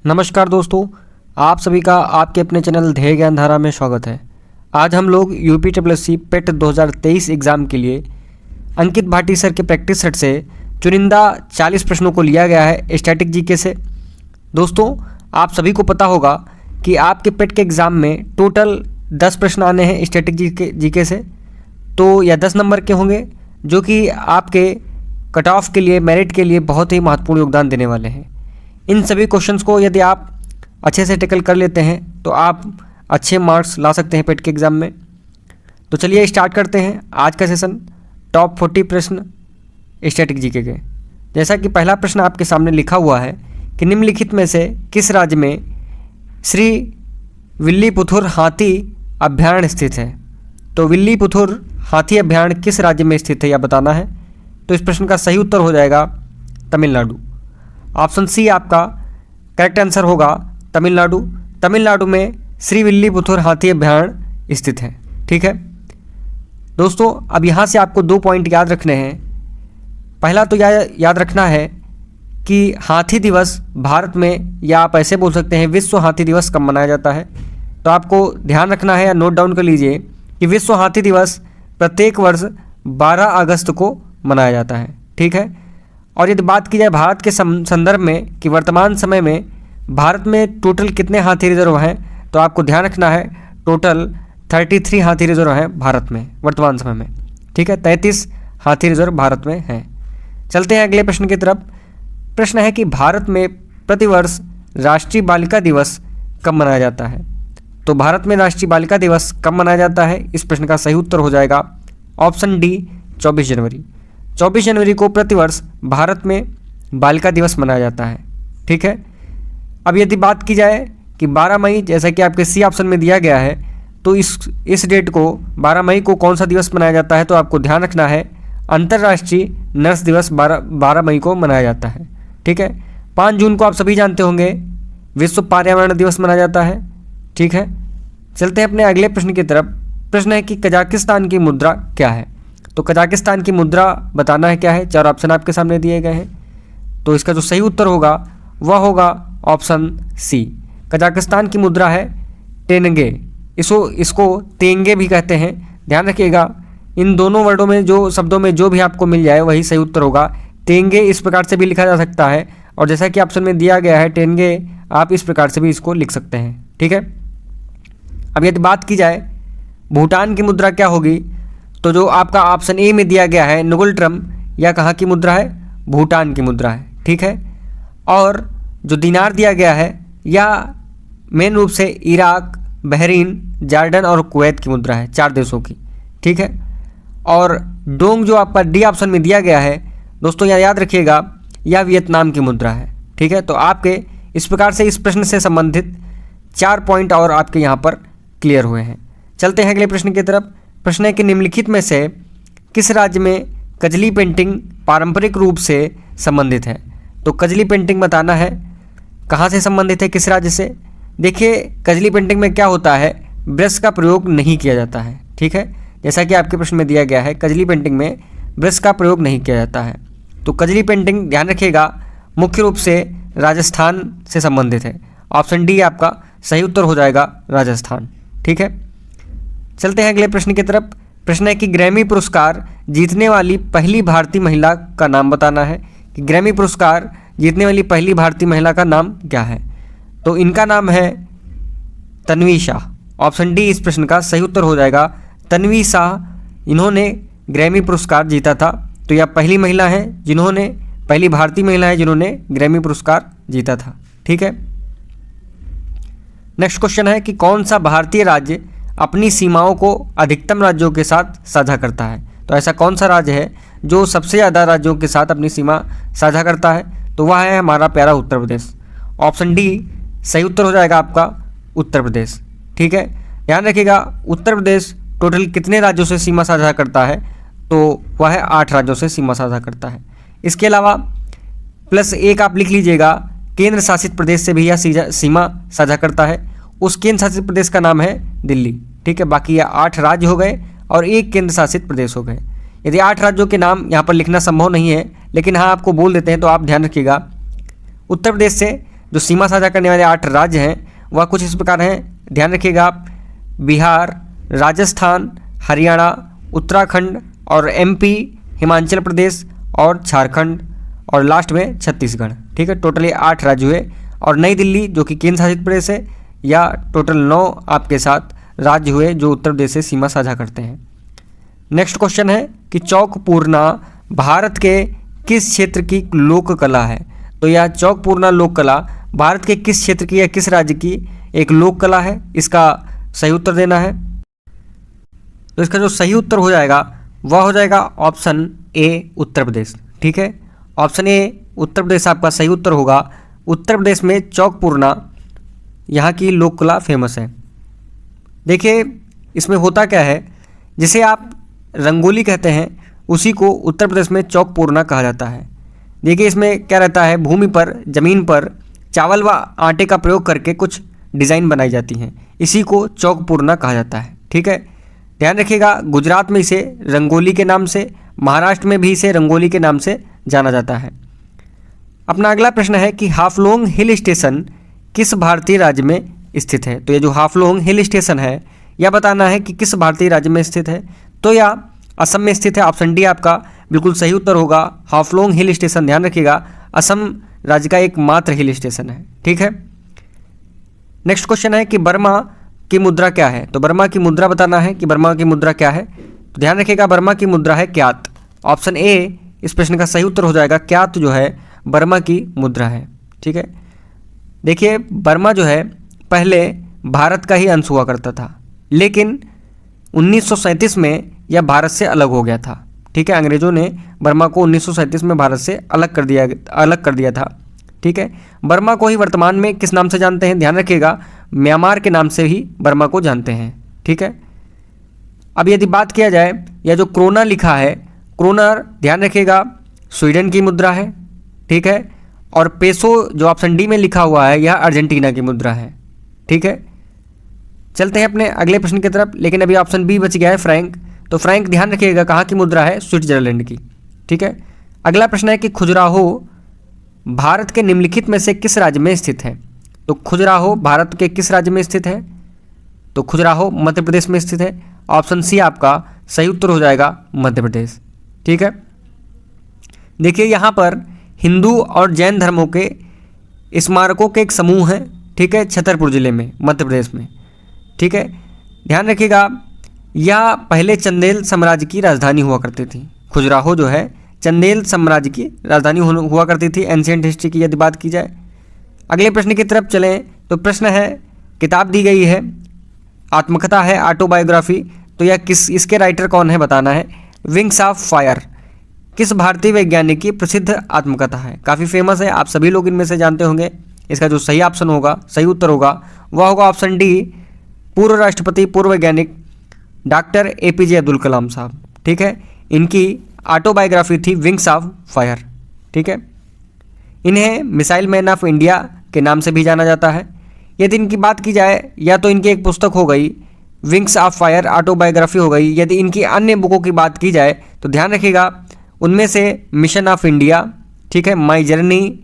नमस्कार दोस्तों, आप सभी का आपके अपने चैनल ध्येय ज्ञान धारा में स्वागत है। आज हम लोग यूपीएससी पेट 2023 एग्ज़ाम के लिए अंकित भाटी सर के प्रैक्टिस सेट से चुनिंदा 40 प्रश्नों को लिया गया है स्टैटिक जीके से। दोस्तों, आप सभी को पता होगा कि आपके पेट के एग्ज़ाम में टोटल 10 प्रश्न आने हैं स्टैटिक जीके से। तो यह 10 नंबर के होंगे जो कि आपके कट ऑफ के लिए, मेरिट के लिए बहुत ही महत्वपूर्ण योगदान देने वाले हैं। इन सभी क्वेश्चंस को यदि आप अच्छे से टैकल कर लेते हैं तो आप अच्छे मार्क्स ला सकते हैं पेट के एग्ज़ाम में। तो चलिए स्टार्ट करते हैं आज का सेशन। टॉप 40 प्रश्न स्टैटिक जीके के। जैसा कि पहला प्रश्न आपके सामने लिखा हुआ है कि निम्नलिखित में से किस राज्य में श्री विल्लीपुथुर हाथी अभयारण्य स्थित है। तो विल्लीपुथुर हाथी अभयारण्य किस राज्य में स्थित है यह बताना है। तो इस प्रश्न का सही उत्तर हो जाएगा तमिलनाडु। ऑप्शन सी आपका करेक्ट आंसर होगा तमिलनाडु। तमिलनाडु में श्री विल्लीपुथुर हाथी अभयारण्य स्थित है। ठीक है दोस्तों, अब यहाँ से आपको 2 पॉइंट याद रखने हैं। पहला तो याद रखना है कि हाथी दिवस भारत में, या आप ऐसे बोल सकते हैं विश्व हाथी दिवस कब मनाया जाता है। तो आपको ध्यान रखना है या नोट डाउन कर लीजिए कि विश्व हाथी दिवस प्रत्येक वर्ष 12 अगस्त को मनाया जाता है। ठीक है, और यदि बात की जाए भारत के संदर्भ में कि वर्तमान समय में भारत में टोटल कितने हाथी रिजर्व हैं, तो आपको ध्यान रखना है टोटल 33 हाथी रिजर्व हैं भारत में वर्तमान समय में। ठीक है, 33 हाथी रिजर्व भारत में हैं। चलते हैं अगले प्रश्न की तरफ। प्रश्न है कि भारत में प्रतिवर्ष राष्ट्रीय बालिका दिवस कब मनाया जाता है। तो भारत में राष्ट्रीय बालिका दिवस कब मनाया जाता है, इस प्रश्न का सही उत्तर हो जाएगा ऑप्शन डी 24 जनवरी। 24 जनवरी को प्रतिवर्ष भारत में बालिका दिवस मनाया जाता है। ठीक है, अब यदि बात की जाए कि 12 मई, जैसा कि आपके सी ऑप्शन में दिया गया है, तो इस डेट को 12 मई को कौन सा दिवस मनाया जाता है। तो आपको ध्यान रखना है अंतर्राष्ट्रीय नर्स दिवस 12 मई को मनाया जाता है। ठीक है, 5 जून को आप सभी जानते होंगे विश्व पर्यावरण दिवस मनाया जाता है। ठीक है, चलते हैं अपने अगले प्रश्न की तरफ। प्रश्न है कि कजाकिस्तान की मुद्रा क्या है। तो कजाकिस्तान की मुद्रा बताना है क्या है। 4 ऑप्शन आपके सामने दिए गए हैं। तो इसका जो सही उत्तर होगा वह होगा ऑप्शन सी। कजाकिस्तान की मुद्रा है टेंगे। इसको तेंगे भी कहते हैं। ध्यान रखिएगा, इन दोनों वर्डों में, जो शब्दों में जो भी आपको मिल जाए वही सही उत्तर होगा। तेंगे इस प्रकार से भी लिखा जा सकता है, और जैसा कि ऑप्शन में दिया गया है टेंगे, आप इस प्रकार से भी इसको लिख सकते हैं। ठीक है, अब यदि बात की जाए भूटान की मुद्रा क्या होगी, तो जो आपका ऑप्शन ए में दिया गया है नुगल ट्रम, यह कहाँ की मुद्रा है, भूटान की मुद्रा है। ठीक है, और जो दिनार दिया गया है यह मेन रूप से इराक, बहरीन, जॉर्डन और कुवैत की मुद्रा है, 4 देशों की। ठीक है, और डोंग जो आपका डी ऑप्शन में दिया गया है दोस्तों, यह याद रखिएगा यह वियतनाम की मुद्रा है। ठीक है, तो आपके इस प्रकार से इस प्रश्न से संबंधित 4 पॉइंट और आपके यहाँ पर क्लियर हुए हैं। चलते हैं अगले प्रश्न की तरफ। प्रश्न है कि निम्नलिखित में से किस राज्य में कजली पेंटिंग पारंपरिक रूप से संबंधित है। तो कजली पेंटिंग बताना है कहाँ से संबंधित है, किस राज्य से। देखिए, कजली पेंटिंग में क्या होता है, ब्रश का प्रयोग नहीं किया जाता है। ठीक है, जैसा कि आपके प्रश्न में दिया गया है कजली पेंटिंग में ब्रश का प्रयोग नहीं किया जाता है। तो कजली पेंटिंग ध्यान रखिएगा मुख्य रूप से राजस्थान से संबंधित है। ऑप्शन डी आपका सही उत्तर हो जाएगा राजस्थान। ठीक है, चलते हैं अगले प्रश्न की तरफ। प्रश्न है कि ग्रैमी पुरस्कार जीतने वाली पहली भारतीय महिला का नाम बताना है कि ग्रैमी पुरस्कार जीतने वाली पहली भारतीय महिला का नाम क्या है। तो इनका नाम है तन्वी शाह। ऑप्शन डी इस प्रश्न का सही उत्तर हो जाएगा तन्वी शाह। इन्होंने ग्रैमी पुरस्कार जीता था। तो यह पहली महिला है जिन्होंने, पहली भारतीय महिला है जिन्होंने ग्रैमी पुरस्कार जीता था। ठीक है, नेक्स्ट क्वेश्चन है कि कौन सा भारतीय राज्य अपनी सीमाओं को अधिकतम राज्यों के साथ साझा करता है। तो ऐसा कौन सा राज्य है जो सबसे ज़्यादा राज्यों के साथ अपनी सीमा साझा करता है। तो वह है हमारा प्यारा उत्तर प्रदेश। ऑप्शन डी सही उत्तर हो जाएगा आपका उत्तर प्रदेश। ठीक है, ध्यान रखिएगा उत्तर प्रदेश टोटल कितने राज्यों से सीमा साझा करता है, तो वह है 8 राज्यों से सीमा साझा करता है। इसके अलावा +1 आप लिख लीजिएगा, केंद्र शासित प्रदेश से भी यह सीमा साझा करता है। उस केंद्र शासित प्रदेश का नाम है दिल्ली। ठीक है, बाकी ये 8 राज्य हो गए और 1 केंद्र शासित प्रदेश हो गए। यदि 8 राज्यों के नाम यहाँ पर लिखना संभव नहीं है, लेकिन हाँ आपको बोल देते हैं, तो आप ध्यान रखिएगा उत्तर प्रदेश से जो सीमा साझा करने वाले 8 राज्य हैं वह कुछ इस प्रकार हैं, ध्यान रखिएगा आप। बिहार, राजस्थान, हरियाणा, उत्तराखंड और एमपी, हिमाचल प्रदेश और झारखंड और लास्ट में छत्तीसगढ़। ठीक है, टोटली 8 राज्य हुए। और नई दिल्ली जो कि केंद्र शासित प्रदेश है, या टोटल 9 आपके साथ राज्य हुए जो उत्तर प्रदेश से सीमा साझा करते हैं। नेक्स्ट क्वेश्चन है कि चौकपूर्णा भारत के किस क्षेत्र की लोक कला है? तो यह चौकपूर्णा लोक कला भारत के किस क्षेत्र की या किस राज्य की एक लोक कला है? इसका सही उत्तर देना है। तो इसका जो सही उत्तर हो जाएगा वह हो जाएगा ऑप्शन ए, उत्तर प्रदेश। ठीक है, ऑप्शन ए उत्तर प्रदेश आपका सही उत्तर होगा। उत्तर प्रदेश में चौकपूर्णा यहाँ की लोक कला फेमस है। देखिए इसमें होता क्या है, जिसे आप रंगोली कहते हैं उसी को उत्तर प्रदेश में चौकपूर्णा कहा जाता है। देखिए इसमें क्या रहता है, भूमि पर, ज़मीन पर चावल व आटे का प्रयोग करके कुछ डिज़ाइन बनाई जाती हैं, इसी को चौकपूर्णा कहा जाता है। ठीक है, ध्यान रखिएगा, गुजरात में इसे रंगोली के नाम से, महाराष्ट्र में भी इसे रंगोली के नाम से जाना जाता है। अपना अगला प्रश्न है कि हाफलोंग हिल स्टेशन किस भारतीय राज्य में स्थित है? तो ये जो हाफलोंग हिल स्टेशन है यह बताना है कि किस भारतीय राज्य में स्थित है। तो यह असम में स्थित है। ऑप्शन डी आपका बिल्कुल सही उत्तर होगा। हाफलोंग हिल स्टेशन, ध्यान रखिएगा, असम राज्य का एकमात्र हिल स्टेशन है। ठीक है, नेक्स्ट क्वेश्चन है कि बर्मा की मुद्रा क्या है? तो बर्मा की मुद्रा बताना है कि बर्मा की मुद्रा क्या है। तो ध्यान रखिएगा, बर्मा की मुद्रा है क्यात। ऑप्शन ए इस प्रश्न का सही उत्तर हो जाएगा। क्यात जो है बर्मा की मुद्रा है। ठीक है, देखिए बर्मा जो है पहले भारत का ही अंश हुआ करता था, लेकिन 1937 में यह भारत से अलग हो गया था। ठीक है, अंग्रेजों ने बर्मा को 1937 में भारत से अलग कर दिया था। ठीक है, बर्मा को ही वर्तमान में किस नाम से जानते हैं? ध्यान रखिएगा, म्यांमार के नाम से ही बर्मा को जानते हैं। ठीक है, अब यदि बात किया जाए, यह जो क्रोना लिखा है, क्रोनर ध्यान रखिएगा स्वीडन की मुद्रा है। ठीक है, और पेसो जो ऑप्शन डी में लिखा हुआ है यह अर्जेंटीना की मुद्रा है। ठीक है, चलते हैं अपने अगले प्रश्न की तरफ, लेकिन अभी ऑप्शन बी बच गया है, फ्रैंक। तो फ्रैंक ध्यान रखिएगा कहाँ की मुद्रा है? स्विट्जरलैंड की। ठीक है, अगला प्रश्न है कि खजुराहो भारत के निम्नलिखित में से किस राज्य में स्थित है? तो खजुराहो भारत के किस राज्य में स्थित है? तो खजुराहो मध्य प्रदेश में स्थित है। ऑप्शन सी आपका सही उत्तर हो जाएगा, मध्य प्रदेश। ठीक है, देखिए यहाँ पर हिंदू और जैन धर्मों के स्मारकों के एक समूह है। ठीक है, छतरपुर जिले में, मध्य प्रदेश में। ठीक है, ध्यान रखिएगा, यह पहले चंदेल साम्राज्य की राजधानी हुआ करती थी। खजुराहो जो है चंदेल साम्राज्य की राजधानी हुआ करती थी, एंशिएंट हिस्ट्री की यदि बात की जाए। अगले प्रश्न की तरफ चलें तो प्रश्न है, किताब दी गई है, आत्मकथा है, ऑटोबायोग्राफी। तो यह इसके राइटर कौन है बताना है। विंग्स ऑफ फायर किस भारतीय वैज्ञानिक की प्रसिद्ध आत्मकथा है? काफ़ी फेमस है, आप सभी लोग इनमें से जानते होंगे। इसका जो सही ऑप्शन होगा, सही उत्तर होगा, वह होगा ऑप्शन डी, पूर्व राष्ट्रपति, पूर्व वैज्ञानिक डॉक्टर APJ अब्दुल कलाम साहब। ठीक है, इनकी ऑटोबायोग्राफी थी विंग्स ऑफ फायर। ठीक है, इन्हें मिसाइल मैन ऑफ इंडिया के नाम से भी जाना जाता है। यदि इनकी बात की जाए, या तो इनकी एक पुस्तक हो गई विंग्स ऑफ फायर, ऑटोबायोग्राफी हो गई। यदि इनकी अन्य बुकों की बात की जाए तो ध्यान रखिएगा, उनमें से मिशन ऑफ इंडिया, ठीक है, माई जर्नी,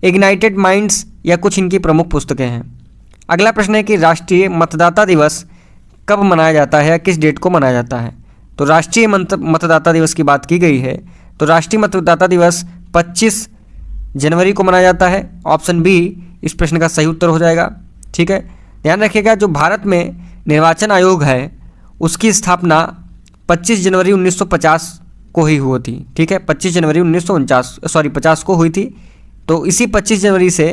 इग्नाइटेड माइंड्स, या कुछ इनकी प्रमुख पुस्तकें हैं। अगला प्रश्न है कि राष्ट्रीय मतदाता दिवस कब मनाया जाता है या किस डेट को मनाया जाता है? तो राष्ट्रीय मतदाता दिवस की बात की गई है, तो राष्ट्रीय मतदाता दिवस 25 जनवरी को मनाया जाता है। ऑप्शन बी इस प्रश्न का सही उत्तर हो जाएगा। ठीक है, ध्यान रखिएगा, जो भारत में निर्वाचन आयोग है उसकी स्थापना 25 जनवरी 1950 को ही हुई थी। ठीक है, 25 जनवरी 50 को हुई थी। तो इसी 25 जनवरी से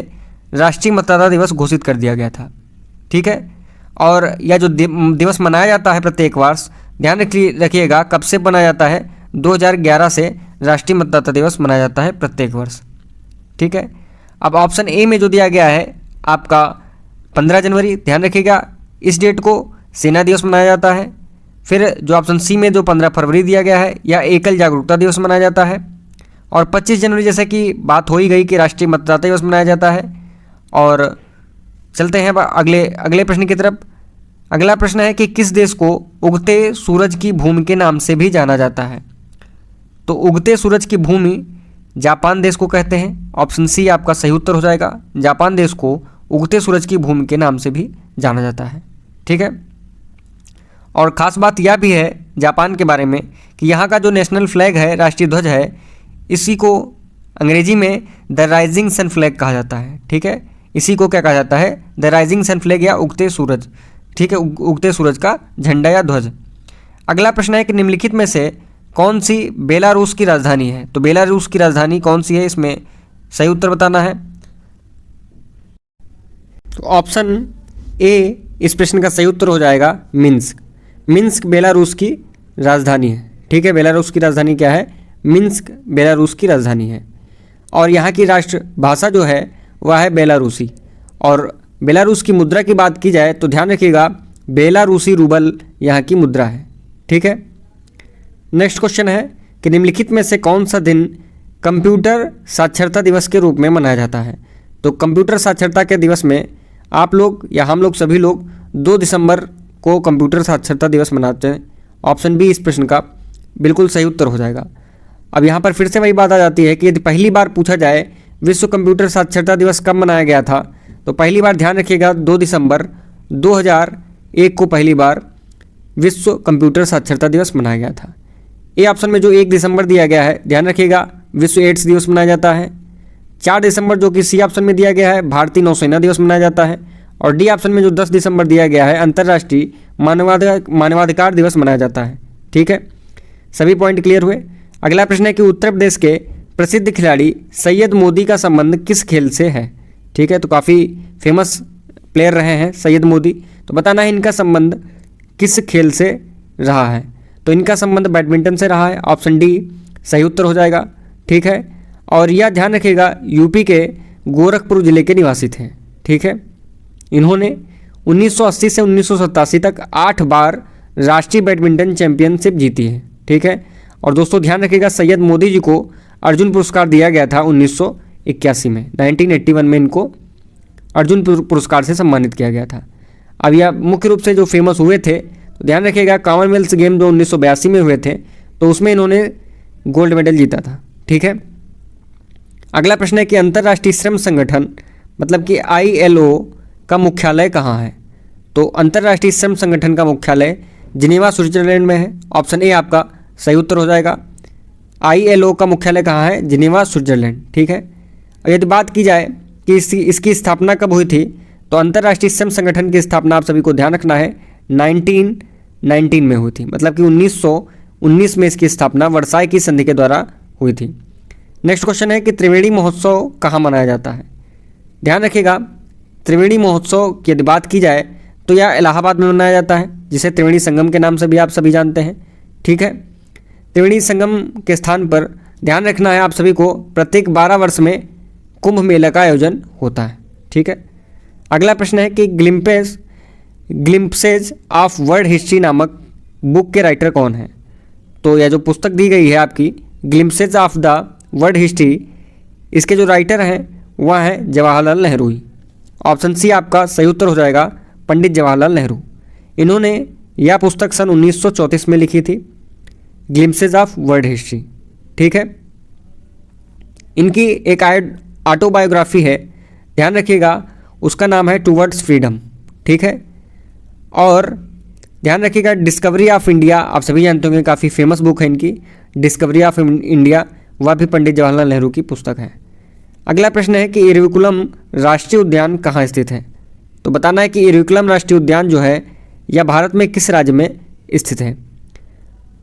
राष्ट्रीय मतदाता दिवस घोषित कर दिया गया था। ठीक है, और यह जो दिवस मनाया जाता है प्रत्येक वर्ष, ध्यान रखिएगा कब से मनाया जाता है? 2011 से राष्ट्रीय मतदाता दिवस मनाया जाता है प्रत्येक वर्ष। ठीक है, अब ऑप्शन ए में जो दिया गया है आपका 15 जनवरी, ध्यान रखिएगा इस डेट को सेना दिवस मनाया जाता है। फिर जो ऑप्शन सी में जो 15 फरवरी दिया गया है, या एकल जागरूकता दिवस मनाया जाता है। और 25 जनवरी जैसे कि बात हो ही गई कि राष्ट्रीय मतदाता दिवस मनाया जाता है। और चलते हैं अगले प्रश्न की तरफ। अगला प्रश्न है कि किस देश को उगते सूरज की भूमि के नाम से भी जाना जाता है? तो उगते सूरज की भूमि जापान देश को कहते हैं। ऑप्शन सी आपका सही उत्तर हो जाएगा। जापान देश को उगते सूरज की भूमि के नाम से भी जाना जाता है। ठीक है, और ख़ास बात यह भी है जापान के बारे में कि यहाँ का जो नेशनल फ्लैग है, राष्ट्रीय ध्वज है, इसी को अंग्रेजी में द राइजिंग सन फ्लैग कहा जाता है। ठीक है, इसी को क्या कहा जाता है? द राइजिंग सन फ्लैग या उगते सूरज। ठीक है, उगते सूरज का झंडा या ध्वज। अगला प्रश्न है कि निम्नलिखित में से कौन सी बेलारूस की राजधानी है? तो बेलारूस की राजधानी कौन सी है, इसमें सही उत्तर बताना है। तो ऑप्शन ए इस प्रश्न का सही उत्तर हो जाएगा मिन्स्क। मिन्स्क बेलारूस की राजधानी है। ठीक है, बेलारूस की राजधानी क्या है? मिन्स्क बेलारूस की राजधानी है। और यहाँ की राष्ट्र भाषा जो है वह है बेलारूसी। और बेलारूस की मुद्रा की बात की जाए तो ध्यान रखिएगा बेलारूसी रूबल यहाँ की मुद्रा है। ठीक है, नेक्स्ट क्वेश्चन है कि निम्नलिखित में से कौन सा दिन कंप्यूटर साक्षरता दिवस के रूप में मनाया जाता है? तो कंप्यूटर साक्षरता के दिवस में आप लोग या हम लोग सभी लोग 2 दिसंबर को कंप्यूटर साक्षरता दिवस मनाते हैं। ऑप्शन बी इस प्रश्न का बिल्कुल सही उत्तर हो जाएगा। अब यहाँ पर फिर से वही बात आ जाती है कि यदि पहली बार पूछा जाए विश्व कंप्यूटर साक्षरता दिवस कब मनाया गया था, तो पहली बार ध्यान रखिएगा 2 दिसंबर 2001 को पहली बार विश्व कंप्यूटर साक्षरता दिवस मनाया गया था। ए ऑप्शन में जो 1 दिसंबर दिया गया है, ध्यान रखिएगा विश्व एड्स दिवस मनाया जाता है। 4 दिसंबर जो कि सी ऑप्शन में दिया गया है भारतीय नौसेना दिवस मनाया जाता है। और डी ऑप्शन में जो 10 दिसंबर दिया गया है अंतर्राष्ट्रीय मानवाधिकार दिवस मनाया जाता है। ठीक है, सभी पॉइंट क्लियर हुए। अगला प्रश्न है कि उत्तर प्रदेश के प्रसिद्ध खिलाड़ी सैयद मोदी का संबंध किस खेल से है? ठीक है, तो काफ़ी फेमस प्लेयर रहे हैं सैयद मोदी। तो बताना है इनका संबंध किस खेल से रहा है? तो इनका संबंध बैडमिंटन से रहा है। ऑप्शन डी सही उत्तर हो जाएगा। ठीक है, और यह ध्यान रखिएगा यूपी के गोरखपुर जिले के निवासी थे। ठीक है, इन्होंने 1980 से 1987 तक 8 बार राष्ट्रीय बैडमिंटन चैंपियनशिप जीती है। ठीक है, और दोस्तों ध्यान रखिएगा सैयद मोदी जी को अर्जुन पुरस्कार दिया गया था 1981 में। 1981 में इनको अर्जुन पुरस्कार से सम्मानित किया गया था। अब यह मुख्य रूप से जो फेमस हुए थे, तो ध्यान रखिएगा कॉमनवेल्थ गेम जो 1982 में हुए थे, तो उसमें इन्होंने गोल्ड मेडल जीता था। ठीक है, अगला प्रश्न है कि अंतर्राष्ट्रीय श्रम संगठन मतलब कि ILO का मुख्यालय कहाँ है? तो अंतर्राष्ट्रीय श्रम संगठन का मुख्यालय जिनेवा स्विट्जरलैंड में है। ऑप्शन ए आपका सही उत्तर हो जाएगा। ILO का मुख्यालय कहाँ है? Geneva Switzerland. ठीक है, और यदि बात की जाए कि इसकी स्थापना कब हुई थी, तो अंतर्राष्ट्रीय श्रम संगठन की स्थापना आप सभी को ध्यान रखना है 1919 में हुई थी। मतलब कि 1919 में इसकी स्थापना वर्साई की संधि के द्वारा हुई थी। नेक्स्ट क्वेश्चन है कि त्रिवेणी महोत्सव कहाँ मनाया जाता है? ध्यान रखिएगा त्रिवेणी महोत्सव की यदि बात की जाए तो यह इलाहाबाद में मनाया जाता है, जिसे त्रिवेणी संगम के नाम से भी आप सभी जानते हैं। ठीक है, त्रिवेणी संगम के स्थान पर ध्यान रखना है आप सभी को प्रत्येक 12 वर्ष में कुंभ मेला का आयोजन होता है। ठीक है, अगला प्रश्न है कि ग्लिम्पसेज ऑफ वर्ल्ड हिस्ट्री नामक बुक के राइटर कौन है? तो यह जो पुस्तक दी गई है आपकी glimpses of the world history, इसके जो राइटर हैं वह हैं जवाहरलाल नेहरू ही। ऑप्शन सी आपका सही उत्तर हो जाएगा पंडित जवाहरलाल नेहरू। इन्होंने यह पुस्तक सन 1934 में लिखी थी, ग्लिम्पसेज ऑफ वर्ल्ड हिस्ट्री। ठीक है, इनकी एक ऑटोबायोग्राफी है, ध्यान रखिएगा उसका नाम है टूवर्ड्स फ्रीडम। ठीक है, और ध्यान रखिएगा डिस्कवरी ऑफ इंडिया, आप सभी जानते होंगे काफ़ी फेमस बुक है इनकी, डिस्कवरी ऑफ इंडिया, वह भी पंडित जवाहरलाल नेहरू की पुस्तक है। अगला प्रश्न है कि इरविकुलम राष्ट्रीय उद्यान कहाँ स्थित है? तो बताना है कि इरविकुलम राष्ट्रीय उद्यान जो है यह भारत में किस राज्य में स्थित है?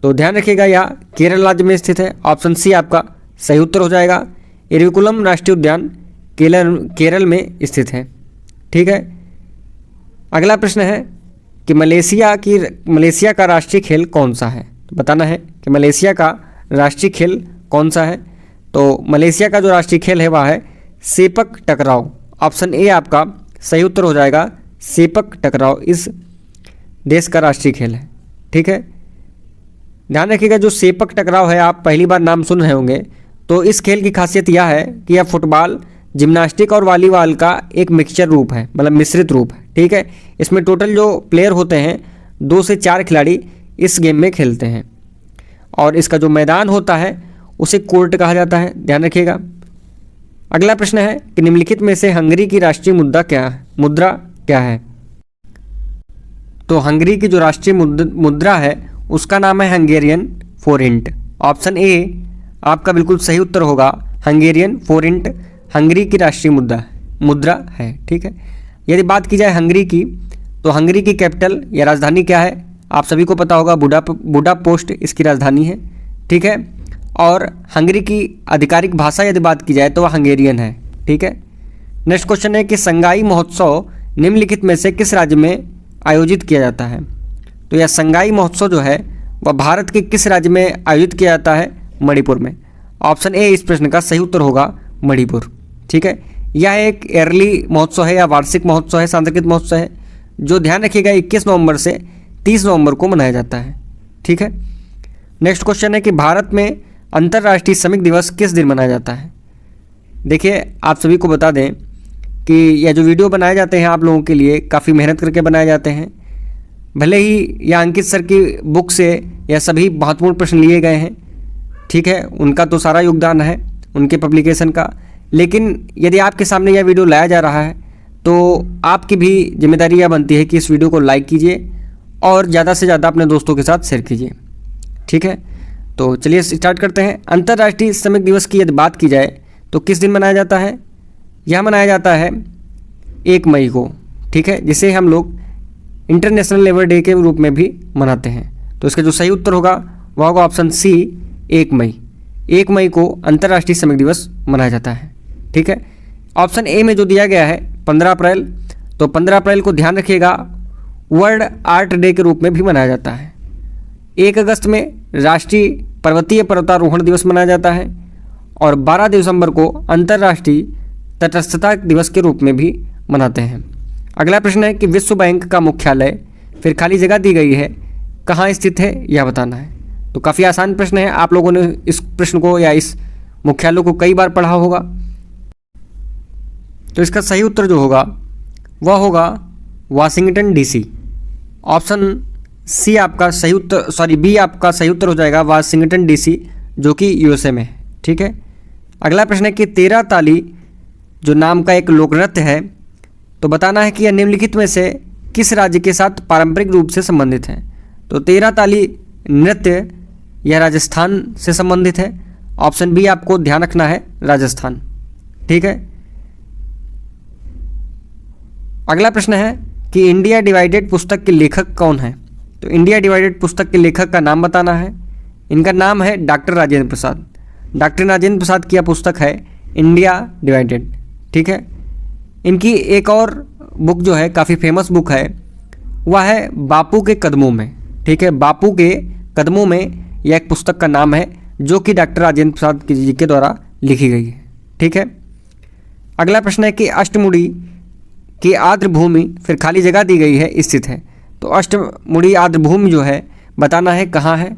तो ध्यान रखिएगा यह केरल राज्य में स्थित है। ऑप्शन सी आपका सही उत्तर हो जाएगा। इरविकुलम राष्ट्रीय उद्यान केरल में स्थित है। ठीक है, अगला प्रश्न है कि मलेशिया का राष्ट्रीय खेल कौन सा है? तो बताना है कि मलेशिया का राष्ट्रीय खेल कौन सा है? तो मलेशिया का जो राष्ट्रीय खेल है वह है सेपक टकराव। ऑप्शन ए आपका सही उत्तर हो जाएगा। सेपक टकराव इस देश का राष्ट्रीय खेल है। ठीक है, ध्यान रखिएगा जो सेपक टकराव है आप पहली बार नाम सुन रहे होंगे, तो इस खेल की खासियत यह है कि यह फुटबॉल, जिम्नास्टिक और वॉलीबॉल का एक मिक्सचर रूप है, मतलब मिश्रित रूप है। ठीक है, इसमें टोटल जो प्लेयर होते हैं 2 से 4 खिलाड़ी इस गेम में खेलते हैं, और इसका जो मैदान होता है उसे कोर्ट कहा जाता है, ध्यान रखिएगा। अगला प्रश्न है कि निम्नलिखित में से हंगरी की राष्ट्रीय मुद्रा क्या है। तो हंगरी की जो राष्ट्रीय मुद्रा है उसका नाम है हंगेरियन फोरिंट। ऑप्शन ए आपका बिल्कुल सही उत्तर होगा, हंगेरियन फोरिंट हंगरी की राष्ट्रीय मुद्रा है। ठीक है, यदि बात की जाए हंगरी की, तो हंगरी की कैपिटल या राजधानी क्या है, आप सभी को पता होगा, बुडापेस्ट इसकी राजधानी है। ठीक है, और हंगरी की आधिकारिक भाषा यदि बात की जाए तो वह हंगेरियन है। ठीक है, नेक्स्ट क्वेश्चन है कि संगाई महोत्सव निम्नलिखित में से किस राज्य में आयोजित किया जाता है। तो यह संगाई महोत्सव जो है वह भारत के किस राज्य में आयोजित किया जाता है, मणिपुर में। ऑप्शन ए इस प्रश्न का सही उत्तर होगा, मणिपुर। ठीक है, यह एक ईयरली महोत्सव है या वार्षिक महोत्सव है, सांस्कृतिक महोत्सव है, जो ध्यान रखिएगा 21 नवंबर से 30 नवंबर को मनाया जाता है। ठीक है, नेक्स्ट क्वेश्चन है कि भारत में अंतर्राष्ट्रीय श्रमिक दिवस किस दिन मनाया जाता है। देखिए, आप सभी को बता दें कि यह जो वीडियो बनाए जाते हैं आप लोगों के लिए काफ़ी मेहनत करके बनाए जाते हैं। भले ही यह अंकित सर की बुक से यह सभी महत्वपूर्ण प्रश्न लिए गए हैं, ठीक है, उनका तो सारा योगदान है उनके पब्लिकेशन का, लेकिन यदि आपके सामने यह वीडियो लाया जा रहा है तो आपकी भी जिम्मेदारी यह बनती है कि इस वीडियो को लाइक कीजिए और ज़्यादा से ज़्यादा अपने दोस्तों के साथ शेयर कीजिए। ठीक है, तो चलिए स्टार्ट करते हैं। अंतर्राष्ट्रीय श्रमिक दिवस की यदि बात की जाए तो किस दिन मनाया जाता है, यह मनाया जाता है 1 मई को। ठीक है, जिसे हम लोग इंटरनेशनल लेबर डे के रूप में भी मनाते हैं। तो इसका जो सही उत्तर होगा वह होगा ऑप्शन सी, 1 मई। 1 मई को अंतर्राष्ट्रीय श्रमिक दिवस मनाया जाता है। ठीक है, ऑप्शन ए में जो दिया गया है 15 अप्रैल, तो 15 अप्रैल को ध्यान रखिएगा वर्ल्ड आर्ट डे के रूप में भी मनाया जाता है। 1 अगस्त में राष्ट्रीय पर्वतीय पर्वतारोहण दिवस मनाया जाता है और 12 दिसंबर को अंतर्राष्ट्रीय तटस्थता दिवस के रूप में भी मनाते हैं। अगला प्रश्न है कि विश्व बैंक का मुख्यालय, फिर खाली जगह दी गई है, कहाँ स्थित है यह बताना है। तो काफ़ी आसान प्रश्न है, आप लोगों ने इस प्रश्न को या इस मुख्यालय को कई बार पढ़ा होगा। तो इसका सही उत्तर जो होगा वह होगा वाशिंगटन डीसी। ऑप्शन सी आपका सही उत्तर, बी आपका सही उत्तर हो जाएगा, वाशिंगटन डीसी, जो कि यूएसए में है। ठीक है, अगला प्रश्न है कि 13 ताली जो नाम का एक लोक नृत्य है, तो बताना है कि यह निम्नलिखित में से किस राज्य के साथ पारंपरिक रूप से संबंधित है। तो 13 ताली नृत्य यह राजस्थान से संबंधित है। ऑप्शन बी आपको ध्यान रखना है, राजस्थान। ठीक है, अगला प्रश्न है कि इंडिया डिवाइडेड पुस्तक के लेखक कौन है। तो इंडिया डिवाइडेड पुस्तक के लेखक का नाम बताना है। इनका नाम है डॉक्टर राजेंद्र प्रसाद। डॉक्टर राजेंद्र प्रसाद की यह पुस्तक है इंडिया डिवाइडेड। ठीक है, इनकी एक और बुक जो है काफ़ी फेमस बुक है, वह है बापू के कदमों में। ठीक है, बापू के कदमों में यह एक पुस्तक का नाम है जो कि डॉक्टर राजेंद्र प्रसाद जी के द्वारा लिखी गई है। ठीक है, अगला प्रश्न है कि अष्टमुड़ी की आर्द्रभूमि, फिर खाली जगह दी गई है, स्थित है। तो अष्टमुड़ी आर्द्रभूमि जो है बताना है कहाँ है।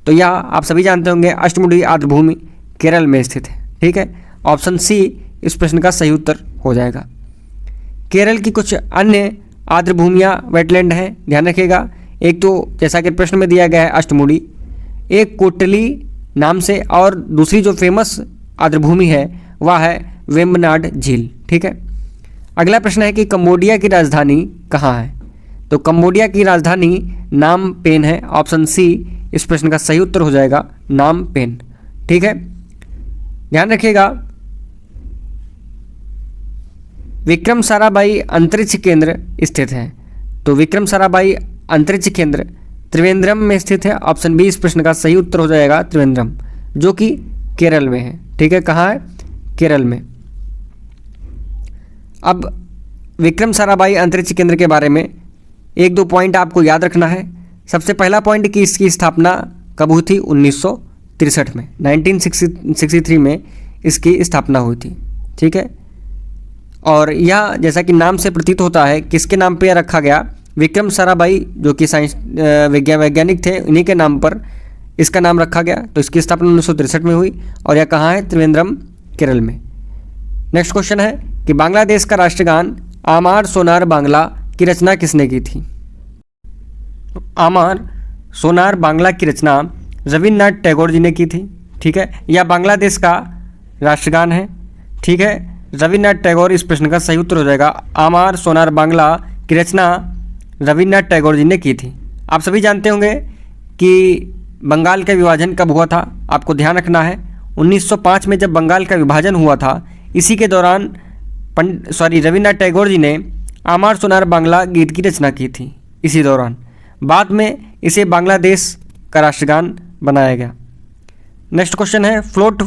तो यह आप सभी जानते होंगे, अष्टमुड़ी आर्द्रभूमि केरल में स्थित है। ठीक है, ऑप्शन सी इस प्रश्न का सही उत्तर हो जाएगा। केरल की कुछ अन्य आर्द्रभूमियाँ वेटलैंड हैं, ध्यान रखिएगा। एक तो जैसा कि प्रश्न में दिया गया है अष्टमुड़ी, एक कोटली नाम से, और दूसरी जो फेमस आर्द्रभूमि है वह है वेम्बनाड झील। ठीक है, अगला प्रश्न है कि कंबोडिया की राजधानी कहाँ है। तो कंबोडिया की राजधानी नाम पेन है। ऑप्शन सी इस प्रश्न का सही उत्तर हो जाएगा, नाम पेन। ठीक है, ध्यान रखिएगा विक्रम साराभाई अंतरिक्ष केंद्र स्थित है। तो विक्रम साराभाई अंतरिक्ष केंद्र त्रिवेंद्रम में स्थित है। ऑप्शन बी इस प्रश्न का सही उत्तर हो जाएगा, त्रिवेंद्रम, जो कि केरल में है। ठीक है, कहाँ है, केरल में। अब विक्रम साराभाई अंतरिक्ष केंद्र के बारे में 1-2 पॉइंट आपको याद रखना है। सबसे पहला पॉइंट कि इसकी स्थापना कब हुई थी, 1963 में, 1963 में इसकी स्थापना हुई थी। ठीक है, और यह जैसा कि नाम से प्रतीत होता है किसके नाम पे रखा गया, विक्रम साराभाई जो कि साइंस वैज्ञानिक थे, इन्हीं के नाम पर इसका नाम रखा गया। तो इसकी स्थापना 1963 में हुई और यह कहाँ है, त्रिवेंद्रम, केरल में। नेक्स्ट क्वेश्चन है कि बांग्लादेश का राष्ट्रगान आमार सोनार बांग्ला की रचना किसने की थी। आमार सोनार बांग्ला की रचना रविन्द्रनाथ टैगोर जी ने की थी। ठीक है, या बांग्लादेश का राष्ट्रगान है। ठीक है, रविन्द्रनाथ टैगोर इस प्रश्न का सही उत्तर हो जाएगा। आमार सोनार बांग्ला की रचना रविन्द्रनाथ टैगोर जी ने की थी। आप सभी जानते होंगे कि बंगाल का विभाजन कब हुआ था, आपको ध्यान रखना है 1905 में जब बंगाल का विभाजन हुआ था, इसी के दौरान रविन्द्रनाथ टैगोर जी ने आमार सोनार बांग्ला गीत की रचना की थी इसी दौरान। बाद में इसे बांग्लादेश का राष्ट्रगान बनाया गया। नेक्स्ट क्वेश्चन है, फ्लोट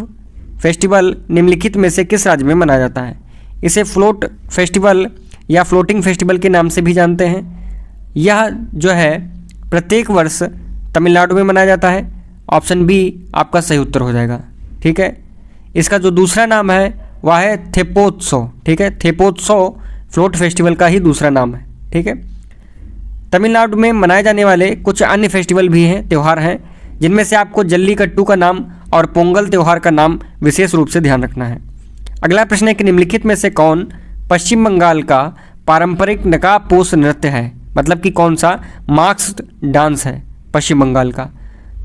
फेस्टिवल निम्नलिखित में से किस राज्य में मनाया जाता है? इसे फ्लोट फेस्टिवल या फ्लोटिंग फेस्टिवल के नाम से भी जानते हैं। यह जो है प्रत्येक वर्ष तमिलनाडु में मनाया जाता है। ऑप्शन बी आपका सही उत्तर हो जाएगा। ठीक है, इसका जो दूसरा नाम है वह है थेपोत्सव। ठीक है, थेपोत्सव फ्लोट फेस्टिवल का ही दूसरा नाम है। ठीक है, तमिलनाडु में मनाए जाने वाले कुछ अन्य फेस्टिवल भी हैं, त्यौहार हैं, जिनमें से आपको जल्लीकट्टू का नाम और पोंगल त्यौहार का नाम विशेष रूप से ध्यान रखना है। अगला प्रश्न है कि निम्नलिखित में से कौन पश्चिम बंगाल का पारंपरिक नकाबपोश नृत्य है? मतलब कि कौन सा मास्क्ड डांस है पश्चिम बंगाल का?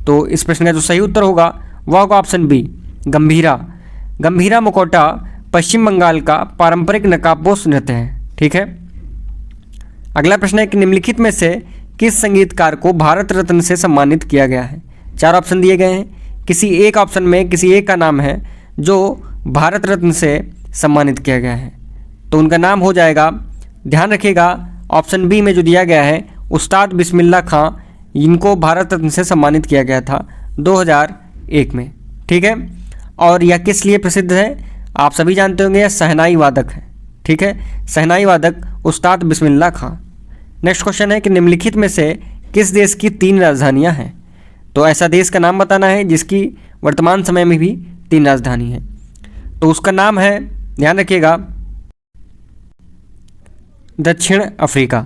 तो इस प्रश्न का जो सही उत्तर होगा वह होगा ऑप्शन बी, गंभीरा। गंभीरा मुखौटा पश्चिम बंगाल का पारंपरिक नकाबपोश नृत्य है। ठीक है, अगला प्रश्न है कि निम्नलिखित में से किस संगीतकार को भारत रत्न से सम्मानित किया गया है? 4 ऑप्शन दिए गए हैं, किसी एक ऑप्शन में किसी एक का नाम है जो भारत रत्न से सम्मानित किया गया है, तो उनका नाम हो जाएगा, ध्यान रखिएगा, ऑप्शन बी में जो दिया गया है उस्ताद बिस्मिल्लाह खां, इनको भारत रत्न से सम्मानित किया गया था 2001 में। ठीक है, और यह किस लिए प्रसिद्ध है? आप सभी जानते होंगे, यह शहनाई वादक है। ठीक है, शहनाई वादक उस्ताद बिस्मिल्लाह खां। नेक्स्ट क्वेश्चन है कि निम्नलिखित में से किस देश की 3 राजधानियां हैं? तो ऐसा देश का नाम बताना है जिसकी वर्तमान समय में भी 3 राजधानी है, तो उसका नाम है, ध्यान रखिएगा, दक्षिण अफ्रीका।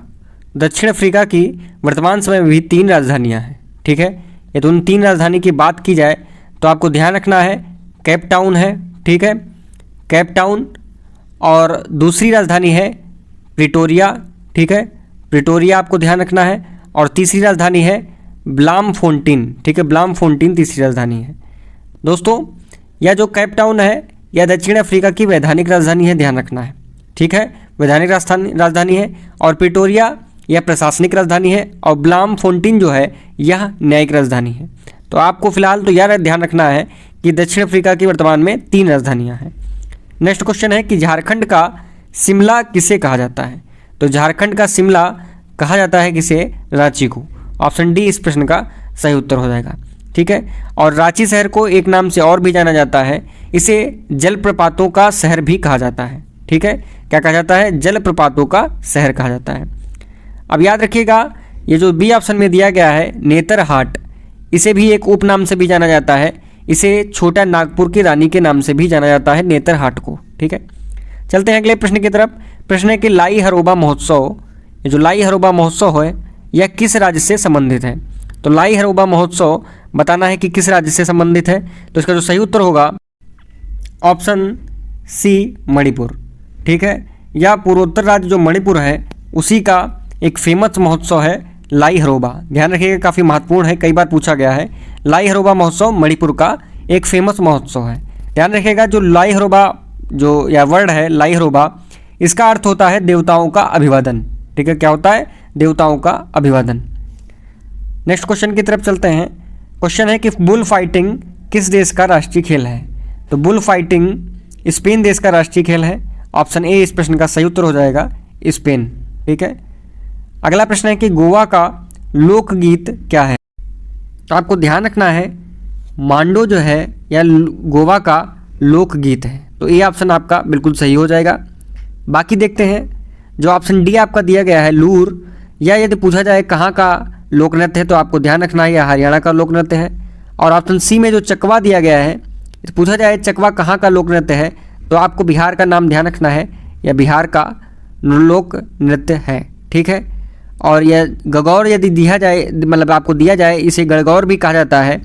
दक्षिण अफ्रीका की वर्तमान समय में भी 3 राजधानियां हैं। ठीक है, ये तो उन 3 राजधानी की बात की जाए तो आपको ध्यान रखना है केप टाउन है। ठीक है, केप टाउन, और दूसरी राजधानी है प्रिटोरिया। ठीक है, प्रिटोरिया आपको ध्यान रखना है, और तीसरी राजधानी है ब्लामफोंटेन। ठीक है, ब्लामफोंटेन तीसरी राजधानी है। दोस्तों, यह जो केप टाउन है यह दक्षिण अफ्रीका की वैधानिक राजधानी है, ध्यान रखना है। ठीक है, वैधानिक राजधानी है, और प्रिटोरिया यह प्रशासनिक राजधानी है, और ब्लामफोंटेन जो है यह न्यायिक राजधानी है। तो आपको फिलहाल तो यह ध्यान रखना है कि दक्षिण अफ्रीका की वर्तमान में 3 राजधानियां हैं। नेक्स्ट क्वेश्चन है कि झारखंड का शिमला किसे कहा जाता है? तो झारखंड का शिमला कहा जाता है किसे? रांची को। ऑप्शन डी इस प्रश्न का सही उत्तर हो जाएगा। ठीक है, और रांची शहर को एक नाम से और भी जाना जाता है, इसे जलप्रपातों का शहर भी कहा जाता है। ठीक है, क्या कहा जाता है? जलप्रपातों का शहर कहा जाता है। अब याद रखिएगा, ये जो बी ऑप्शन में दिया गया है नेतरहाट, इसे भी एक उपनाम से भी जाना जाता है, इसे छोटा नागपुर की रानी के नाम से भी जाना जाता है, नेतरहाट को। ठीक है, चलते हैं अगले प्रश्न की तरफ। प्रश्न है कि लाई हरोबा महोत्सव, ये जो लाई हरोबा महोत्सव है यह किस राज्य से संबंधित है? तो लाई हरोबा महोत्सव बताना है कि किस राज्य से संबंधित है, तो इसका जो सही उत्तर होगा ऑप्शन सी, मणिपुर। ठीक है, यह पूर्वोत्तर राज्य जो मणिपुर है उसी का एक फेमस महोत्सव है लाई हरोबा। ध्यान रखिएगा, काफ़ी महत्वपूर्ण है, कई बार पूछा गया है। लाई हरोबा महोत्सव मणिपुर का एक फेमस महोत्सव है। ध्यान रखिएगा, जो लाई हरोबा जो या वर्ड है लाई हरोबा, इसका अर्थ होता है देवताओं का अभिवादन। ठीक है, क्या होता है? देवताओं का अभिवादन। नेक्स्ट क्वेश्चन की तरफ चलते हैं। क्वेश्चन है कि बुल फाइटिंग किस देश का राष्ट्रीय खेल है? तो बुल फाइटिंग स्पेन देश का राष्ट्रीय खेल है। ऑप्शन ए इस प्रश्न का सही उत्तर हो जाएगा, स्पेन। ठीक है, अगला प्रश्न है कि गोवा का लोकगीत क्या है? तो आपको ध्यान रखना है मांडो जो है यह गोवा का लोकगीत है, तो ये ऑप्शन आपका बिल्कुल सही हो जाएगा। बाकी देखते हैं, जो ऑप्शन डी आपका दिया गया है लूर, या यदि पूछा जाए कहाँ का लोक नृत्य है तो आपको ध्यान रखना है यह हरियाणा का लोक नृत्य है। और ऑप्शन सी में जो चकवा दिया गया है, पूछा जाए चकवा कहाँ का लोक नृत्य है तो आपको बिहार का नाम ध्यान रखना है, यह बिहार का लोक नृत्य है। ठीक है, और यह गगौर यदि दिया जाए, मतलब आपको दिया जाए, इसे गणगौर भी कहा जाता है,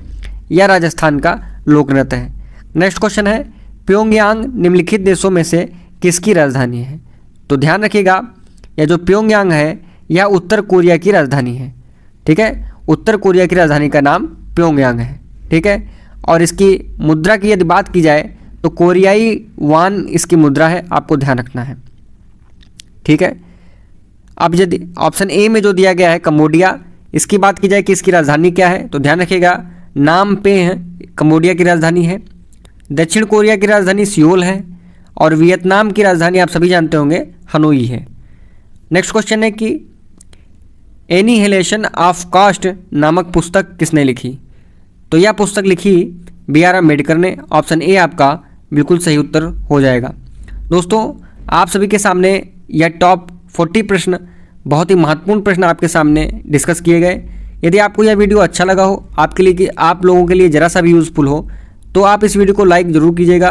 यह राजस्थान का लोक नृत्य है। नेक्स्ट क्वेश्चन है प्योंगयांग निम्नलिखित देशों में से किसकी राजधानी है? तो ध्यान रखिएगा, यह जो प्योंगयांग है यह उत्तर कोरिया की राजधानी है। ठीक है, उत्तर कोरिया की राजधानी का नाम प्योंगयांग है। ठीक है, और इसकी मुद्रा की यदि बात की जाए तो कोरियाई वान इसकी मुद्रा है, आपको ध्यान रखना है। ठीक है। अब यदि ऑप्शन ए में जो दिया गया है कंबोडिया, इसकी बात की जाए कि इसकी राजधानी क्या है, तो ध्यान रखिएगा नाम पे है, कंबोडिया की राजधानी है। दक्षिण कोरिया की राजधानी सियोल है और वियतनाम की राजधानी आप सभी जानते होंगे हनोई है। नेक्स्ट क्वेश्चन है कि एनिहिलेशन ऑफ कास्ट नामक पुस्तक किसने लिखी, तो यह पुस्तक लिखी B.R. अम्बेडकर ने। ऑप्शन ए आपका बिल्कुल सही उत्तर हो जाएगा। दोस्तों आप सभी के सामने यह टॉप 40 प्रश्न, बहुत ही महत्वपूर्ण प्रश्न आपके सामने डिस्कस किए गए। यदि आपको यह वीडियो अच्छा लगा हो, आपके लिए, आप लोगों के लिए ज़रा सा भी यूज़फुल हो, तो आप इस वीडियो को लाइक ज़रूर कीजिएगा।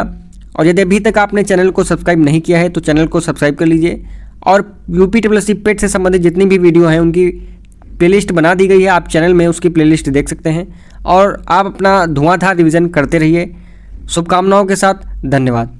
और यदि अभी तक आपने चैनल को सब्सक्राइब नहीं किया है तो चैनल को सब्सक्राइब कर लीजिए। और UPSSC पेट से संबंधित जितनी भी वीडियो हैं उनकी प्लेलिस्ट बना दी गई है, आप चैनल में उसकी प्लेलिस्ट देख सकते हैं। और आप अपना धुआंधार रिवीजन करते रहिए। शुभकामनाओं के साथ, धन्यवाद।